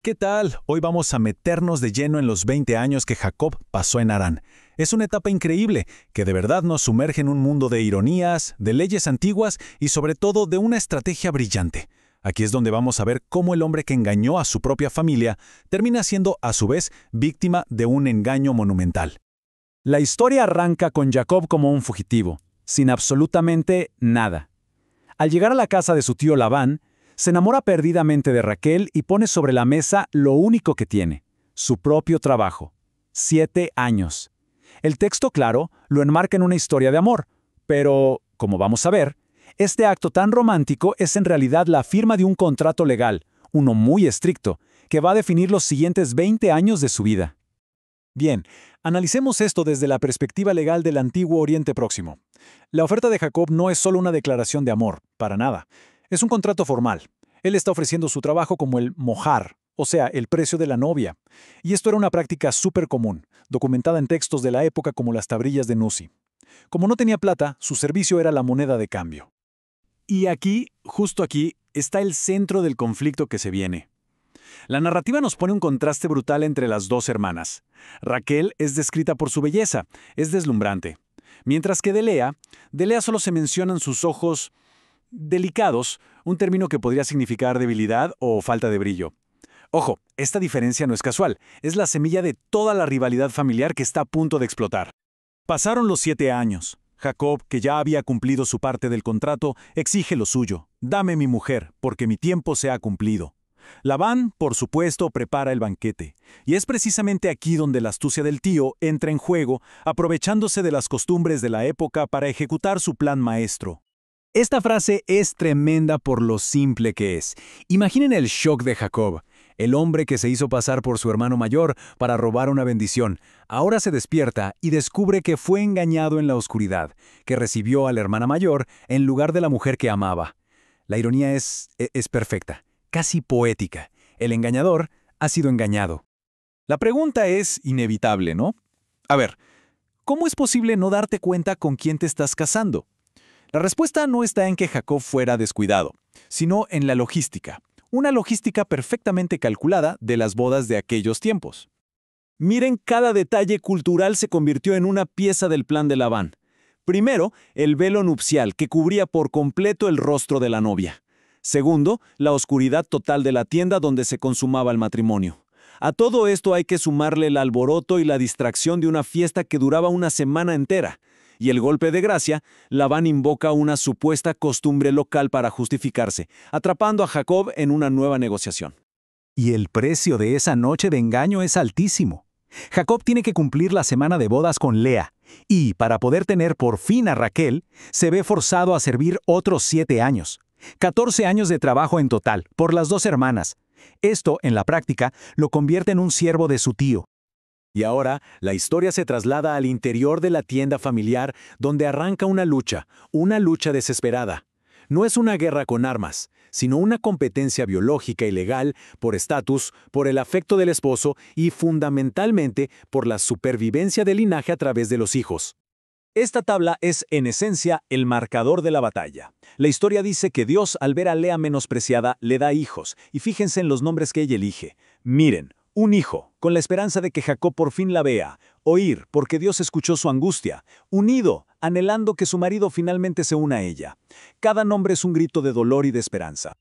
¿Qué tal? Hoy vamos a meternos de lleno en los 20 años que Jacob pasó en Harán. Es una etapa increíble que de verdad nos sumerge en un mundo de ironías, de leyes antiguas y sobre todo de una estrategia brillante. Aquí es donde vamos a ver cómo el hombre que engañó a su propia familia termina siendo a su vez víctima de un engaño monumental. La historia arranca con Jacob como un fugitivo, sin absolutamente nada. Al llegar a la casa de su tío Labán, se enamora perdidamente de Raquel y pone sobre la mesa lo único que tiene, su propio trabajo. 7 años. El texto, claro, lo enmarca en una historia de amor, pero, como vamos a ver, este acto tan romántico es en realidad la firma de un contrato legal, uno muy estricto, que va a definir los siguientes 20 años de su vida. Bien, analicemos esto desde la perspectiva legal del antiguo Oriente Próximo. La oferta de Jacob no es solo una declaración de amor, para nada. Es un contrato formal. Él está ofreciendo su trabajo como el mohar, o sea, el precio de la novia. Y esto era una práctica súper común, documentada en textos de la época como las tabrillas de Nusi. Como no tenía plata, su servicio era la moneda de cambio. Y aquí, justo aquí, está el centro del conflicto que se viene. La narrativa nos pone un contraste brutal entre las dos hermanas. Raquel es descrita por su belleza, es deslumbrante. Mientras que de Lea solo se mencionan sus ojos delicados, un término que podría significar debilidad o falta de brillo. Ojo, esta diferencia no es casual, es la semilla de toda la rivalidad familiar que está a punto de explotar. Pasaron los 7 años. Jacob, que ya había cumplido su parte del contrato, exige lo suyo. Dame mi mujer, porque mi tiempo se ha cumplido. Labán, por supuesto, prepara el banquete. Y es precisamente aquí donde la astucia del tío entra en juego, aprovechándose de las costumbres de la época para ejecutar su plan maestro. Esta frase es tremenda por lo simple que es. Imaginen el shock de Jacob, el hombre que se hizo pasar por su hermano mayor para robar una bendición. Ahora se despierta y descubre que fue engañado en la oscuridad, que recibió a la hermana mayor en lugar de la mujer que amaba. La ironía es perfecta, casi poética. El engañador ha sido engañado. La pregunta es inevitable, ¿no? A ver, ¿cómo es posible no darte cuenta con quién te estás casando? La respuesta no está en que Jacob fuera descuidado, sino en la logística, una logística perfectamente calculada de las bodas de aquellos tiempos. Miren, cada detalle cultural se convirtió en una pieza del plan de Labán. Primero, el velo nupcial que cubría por completo el rostro de la novia. Segundo, la oscuridad total de la tienda donde se consumaba el matrimonio. A todo esto hay que sumarle el alboroto y la distracción de una fiesta que duraba una semana entera. Y el golpe de gracia, Labán invoca una supuesta costumbre local para justificarse, atrapando a Jacob en una nueva negociación. Y el precio de esa noche de engaño es altísimo. Jacob tiene que cumplir la semana de bodas con Lea, y para poder tener por fin a Raquel, se ve forzado a servir otros 7 años. 14 años de trabajo en total, por las dos hermanas. Esto, en la práctica, lo convierte en un siervo de su tío. Y ahora, la historia se traslada al interior de la tienda familiar, donde arranca una lucha desesperada. No es una guerra con armas, sino una competencia biológica y legal por estatus, por el afecto del esposo y, fundamentalmente, por la supervivencia del linaje a través de los hijos. Esta tabla es, en esencia, el marcador de la batalla. La historia dice que Dios, al ver a Lea menospreciada, le da hijos, y fíjense en los nombres que ella elige. Miren. Un hijo, con la esperanza de que Jacob por fin la vea. Oír, porque Dios escuchó su angustia. Unido, anhelando que su marido finalmente se una a ella. Cada nombre es un grito de dolor y de esperanza.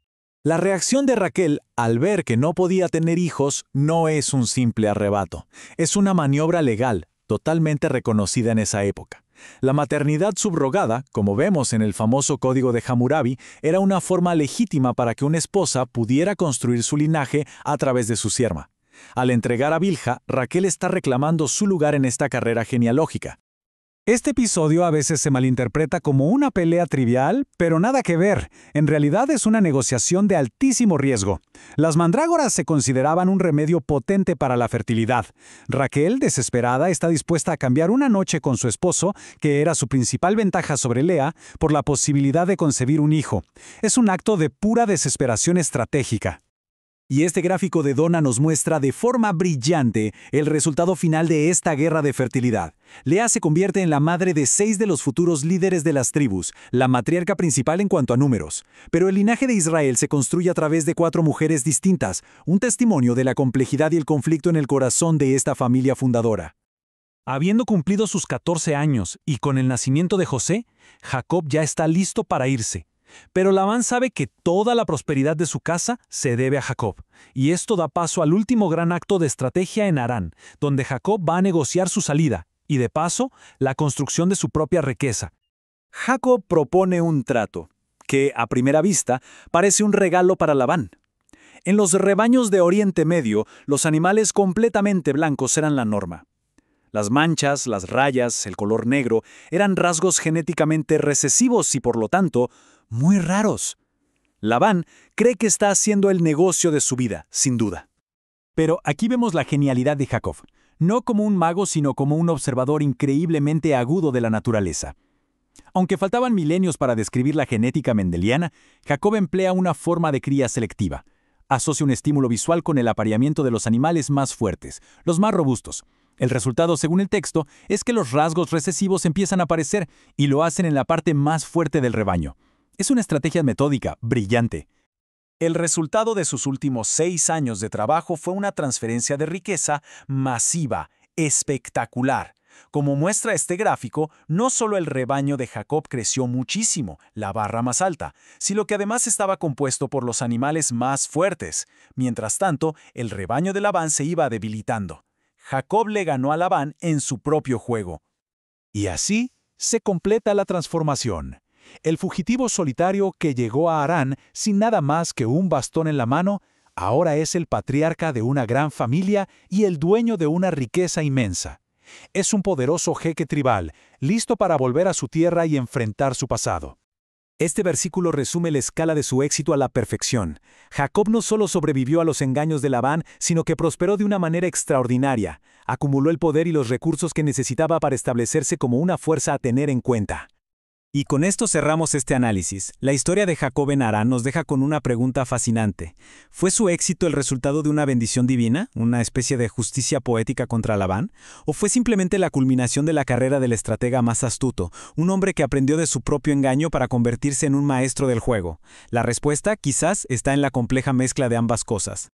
La reacción de Raquel, al ver que no podía tener hijos, no es un simple arrebato. Es una maniobra legal, totalmente reconocida en esa época. La maternidad subrogada, como vemos en el famoso Código de Hammurabi, era una forma legítima para que una esposa pudiera construir su linaje a través de su sierva. Al entregar a Bilha, Raquel está reclamando su lugar en esta carrera genealógica. Este episodio a veces se malinterpreta como una pelea trivial, pero nada que ver. En realidad es una negociación de altísimo riesgo. Las mandrágoras se consideraban un remedio potente para la fertilidad. Raquel, desesperada, está dispuesta a cambiar una noche con su esposo, que era su principal ventaja sobre Lea, por la posibilidad de concebir un hijo. Es un acto de pura desesperación estratégica. Y este gráfico de Donna nos muestra de forma brillante el resultado final de esta guerra de fertilidad. Lea se convierte en la madre de 6 de los futuros líderes de las tribus, la matriarca principal en cuanto a números. Pero el linaje de Israel se construye a través de 4 mujeres distintas, un testimonio de la complejidad y el conflicto en el corazón de esta familia fundadora. Habiendo cumplido sus 14 años y con el nacimiento de José, Jacob ya está listo para irse. Pero Labán sabe que toda la prosperidad de su casa se debe a Jacob, y esto da paso al último gran acto de estrategia en Harán, donde Jacob va a negociar su salida, y de paso, la construcción de su propia riqueza. Jacob propone un trato, que a primera vista parece un regalo para Labán. En los rebaños de Oriente Medio, los animales completamente blancos eran la norma. Las manchas, las rayas, el color negro eran rasgos genéticamente recesivos y por lo tanto, muy raros. Labán cree que está haciendo el negocio de su vida, sin duda. Pero aquí vemos la genialidad de Jacob, no como un mago sino como un observador increíblemente agudo de la naturaleza. Aunque faltaban milenios para describir la genética mendeliana, Jacob emplea una forma de cría selectiva. Asocia un estímulo visual con el apareamiento de los animales más fuertes, los más robustos. El resultado, según el texto, es que los rasgos recesivos empiezan a aparecer y lo hacen en la parte más fuerte del rebaño. Es una estrategia metódica, brillante. El resultado de sus últimos 6 años de trabajo fue una transferencia de riqueza masiva, espectacular. Como muestra este gráfico, no solo el rebaño de Jacob creció muchísimo, la barra más alta, sino que además estaba compuesto por los animales más fuertes. Mientras tanto, el rebaño de Labán se iba debilitando. Jacob le ganó a Labán en su propio juego. Y así se completa la transformación. El fugitivo solitario que llegó a Harán sin nada más que un bastón en la mano, ahora es el patriarca de una gran familia y el dueño de una riqueza inmensa. Es un poderoso jeque tribal, listo para volver a su tierra y enfrentar su pasado. Este versículo resume la escala de su éxito a la perfección. Jacob no solo sobrevivió a los engaños de Labán, sino que prosperó de una manera extraordinaria. Acumuló el poder y los recursos que necesitaba para establecerse como una fuerza a tener en cuenta. Y con esto cerramos este análisis. La historia de Jacob en Harán nos deja con una pregunta fascinante. ¿Fue su éxito el resultado de una bendición divina, una especie de justicia poética contra Labán? ¿O fue simplemente la culminación de la carrera del estratega más astuto, un hombre que aprendió de su propio engaño para convertirse en un maestro del juego? La respuesta, quizás, está en la compleja mezcla de ambas cosas.